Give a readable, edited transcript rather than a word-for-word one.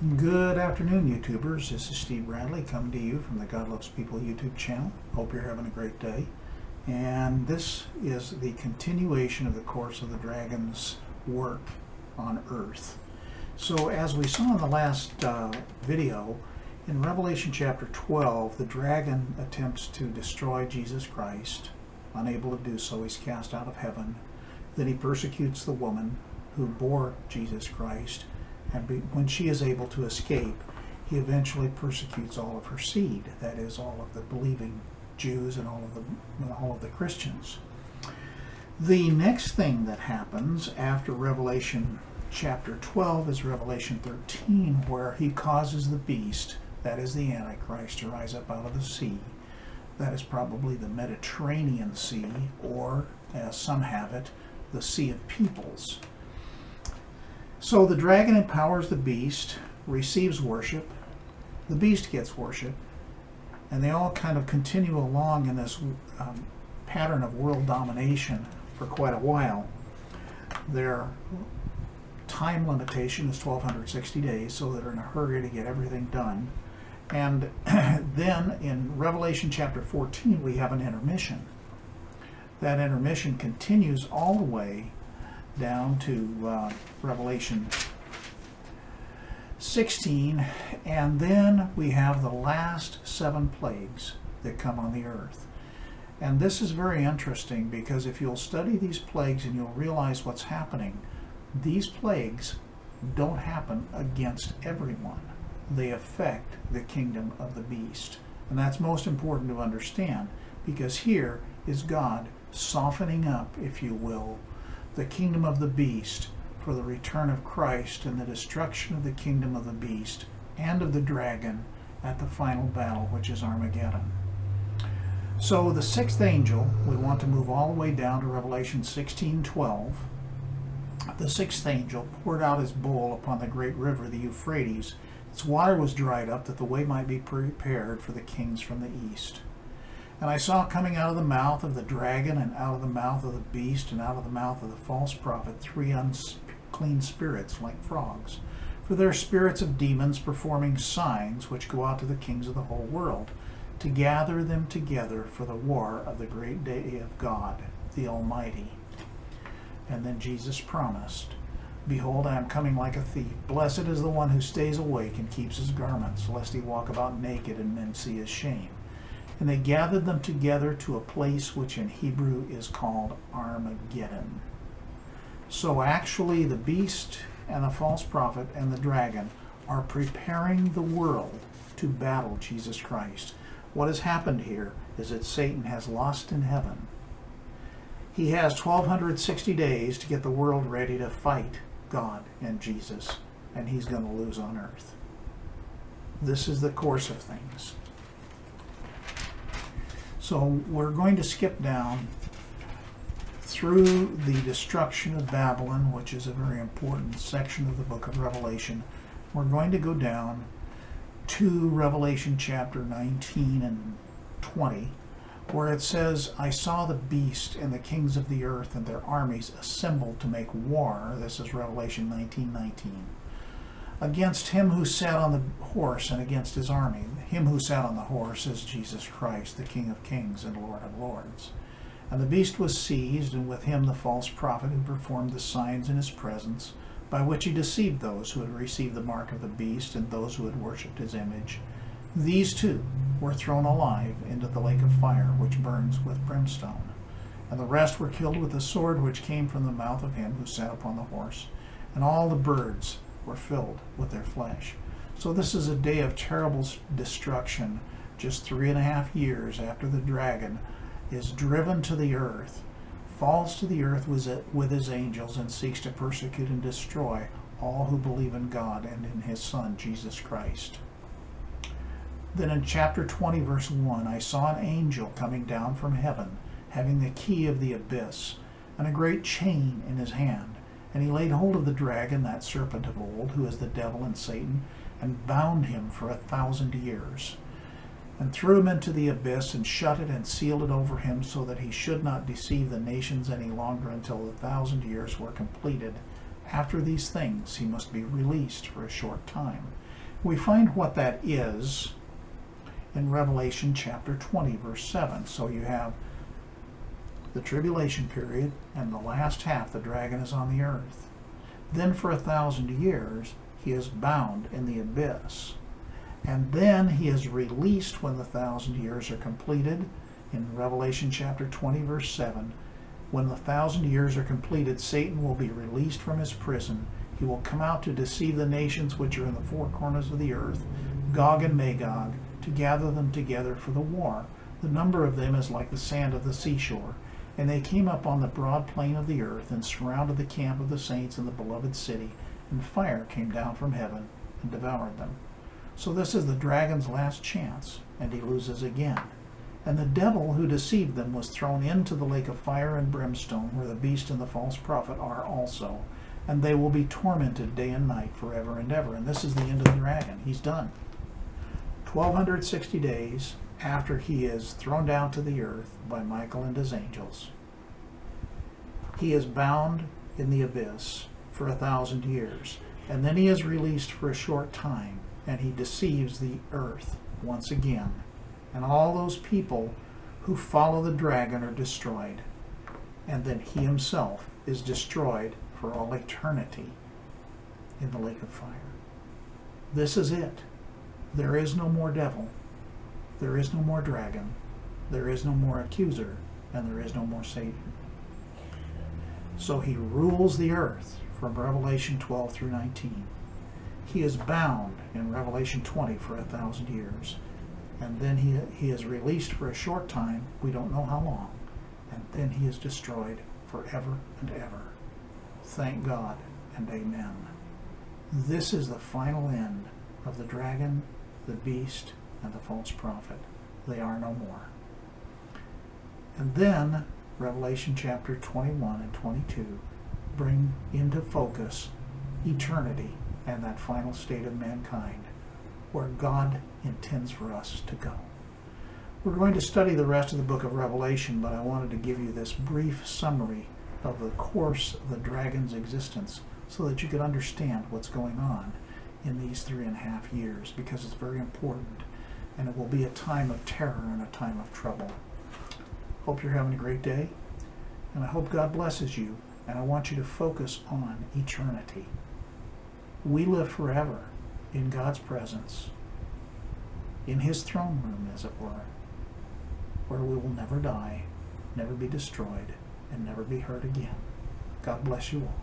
Good afternoon, YouTubers. This is Steve Bradley coming to you from the God Loves People YouTube channel. Hope you're having a great day. And this is the continuation of the course of the dragon's work on earth. So as we saw in the last video, in Revelation chapter 12, the dragon attempts to destroy Jesus Christ. Unable to do so, he's cast out of heaven. Then he persecutes the woman who bore Jesus Christ. And when she is able to escape, he eventually persecutes all of her seed, that is, all of the believing Jews and all of the Christians. The next thing that happens after Revelation chapter 12 is Revelation 13, where he causes the beast, that is the Antichrist, to rise up out of the sea. That is probably the Mediterranean Sea, or, as some have it, the Sea of Peoples. So the dragon empowers the beast, receives worship, the beast gets worship, and they all kind of continue along in this pattern of world domination for quite a while. Their time limitation is 1260 days, so they're in a hurry to get everything done. And then in Revelation chapter 14, we have an intermission. That intermission continues all the way down to Revelation 16, and then we have the last 7 plagues that come on the earth. And this is very interesting, because if you'll study these plagues and you'll realize what's happening, these plagues don't happen against everyone. They affect the kingdom of the beast. And that's most important to understand, because here is God softening up, if you will, the kingdom of the beast for the return of Christ and the destruction of the kingdom of the beast and of the dragon at the final battle, which is Armageddon. So the 6th angel, we want to move all the way down to Revelation 16:12. The 6th angel poured out his bowl upon the great river, the Euphrates. Its water was dried up, that the way might be prepared for the kings from the east. And I saw coming out of the mouth of the dragon, and out of the mouth of the beast, and out of the mouth of the false prophet, 3 unclean spirits like frogs. For they are spirits of demons, performing signs which go out to the kings of the whole world, to gather them together for the war of the great day of God, the Almighty. And then Jesus promised, Behold, I am coming like a thief. Blessed is the one who stays awake and keeps his garments, lest he walk about naked and men see his shame. And they gathered them together to a place which in Hebrew is called Armageddon. So actually the beast and the false prophet and the dragon are preparing the world to battle Jesus Christ. What has happened here is that Satan has lost in heaven. He has 1260 days to get the world ready to fight God and Jesus, and he's going to lose on earth. This is the course of things. So we're going to skip down through the destruction of Babylon, which is a very important section of the book of Revelation. We're going to go down to Revelation chapter 19 and 20, where it says, I saw the beast and the kings of the earth and their armies assembled to make war. This is Revelation 19:19. Against him who sat on the horse and against his army. Him who sat on the horse is Jesus Christ, the King of kings and Lord of lords. And the beast was seized, and with him the false prophet who performed the signs in his presence, by which he deceived those who had received the mark of the beast and those who had worshipped his image. These two were thrown alive into the lake of fire, which burns with brimstone. And the rest were killed with the sword which came from the mouth of him who sat upon the horse. And all the birds were filled with their flesh. So this is a day of terrible destruction, just 3.5 years after the dragon is driven to the earth, falls to the earth with his angels, and seeks to persecute and destroy all who believe in God and in his Son, Jesus Christ. Then in chapter 20, verse 1, I saw an angel coming down from heaven, having the key of the abyss, and a great chain in his hand. And he laid hold of the dragon, that serpent of old, who is the devil and Satan, and bound him for 1,000 years, and threw him into the abyss, and shut it and sealed it over him, so that he should not deceive the nations any longer until the 1,000 years were completed. After these things he must be released for a short time. We find what that is in Revelation chapter 20, verse 7. So you have the tribulation period, and the last half, the dragon is on the earth. Then for 1,000 years, he is bound in the abyss. And then he is released when the 1,000 years are completed. In Revelation chapter 20, verse 7, when the 1,000 years are completed, Satan will be released from his prison. He will come out to deceive the nations which are in the four corners of the earth, Gog and Magog, to gather them together for the war. The number of them is like the sand of the seashore. And they came up on the broad plain of the earth and surrounded the camp of the saints in the beloved city, and fire came down from heaven and devoured them. So this is the dragon's last chance, and he loses again. And the devil who deceived them was thrown into the lake of fire and brimstone, where the beast and the false prophet are also. And they will be tormented day and night forever and ever. And this is the end of the dragon. He's done. 1,260 days after he is thrown down to the earth by Michael and his angels, he is bound in the abyss for 1,000 years. And then he is released for a short time, and he deceives the earth once again. And all those people who follow the dragon are destroyed. And then he himself is destroyed for all eternity in the lake of fire. This is it. There is no more devil. There is no more dragon. There is no more accuser. And there is no more Satan. So he rules the earth from Revelation 12 through 19. He is bound in Revelation 20 for 1,000 years. And then he is released for a short time. We don't know how long. And then he is destroyed forever and ever. Thank God and amen. This is the final end of the dragon, the beast, and the false prophet. They are no more. And then Revelation chapter 21 and 22 bring into focus eternity and that final state of mankind where God intends for us to go. We're going to study the rest of the book of Revelation, but I wanted to give you this brief summary of the course of the dragon's existence so that you could understand what's going on in these 3.5 years, because it's very important, and it will be a time of terror and a time of trouble. Hope you're having a great day, and I hope God blesses you, and I want you to focus on eternity. We live forever in God's presence, in his throne room, as it were, where we will never die, never be destroyed, and never be hurt again. God bless you all.